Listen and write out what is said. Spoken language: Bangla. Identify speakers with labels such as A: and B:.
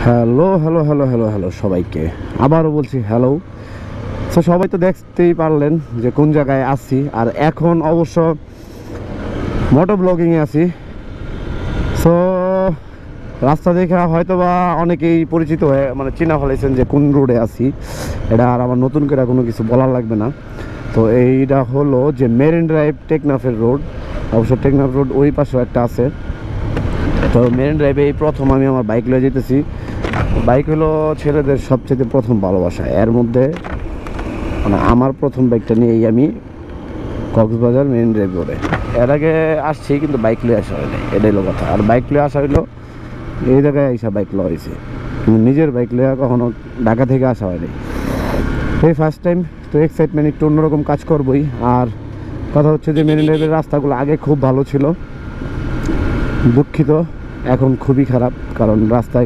A: Hello hello hello hello hello সবাইকে আবারও বলছি হ্যালো। তো সবাই তো দেখতেই পারলেন যে কোন জায়গায় আছি, আর এখন অবশ্য মোটো ব্লগিংয়ে আছি। সো রাস্তা দেখে হয়তো বা অনেকেই পরিচিত হয়ে মানে চিনা ফেলেছেন যে কোন রোডে আছি। এটা আর আমার নতুন করে কোনো কিছু বলার লাগবে না। তো এইটা হলো যে মেরিন ড্রাইভ টেকনাফের রোড। অবশ্য টেকনাফ রোড ওই পাশেও একটা আছে। তো মেরিন ড্রাইভে এই প্রথম আমি আমার বাইক লয়ে যেতেছি। বাইক হলো ছেলেদের সবচেয়ে প্রথম ভালোবাসা। এর মধ্যে মানে আমার প্রথম বাইকটা নিয়েই আমি কক্সবাজার মেরিন ড্রাইভ রোডে এর আগে আসছি, কিন্তু বাইক লিয়ে আসা হয়নি, এটাই হলো কথা। আর বাইক লিয়ে আসা হইলো এই জায়গায় আইসা বাইক লওয়া হয়েছে, কিন্তু নিজের বাইক লিয়ে কখনো ঢাকা থেকে আসা হয়নি, এই ফার্স্ট টাইম। তো এক্সাইটমেন্ট একটু অন্যরকম কাজ করবই। আর কথা হচ্ছে যে মেরিন ড্রাইভের রাস্তাগুলো আগে খুব ভালো ছিল, দুঃখিত এখন খুবই খারাপ, কারণ রাস্তায়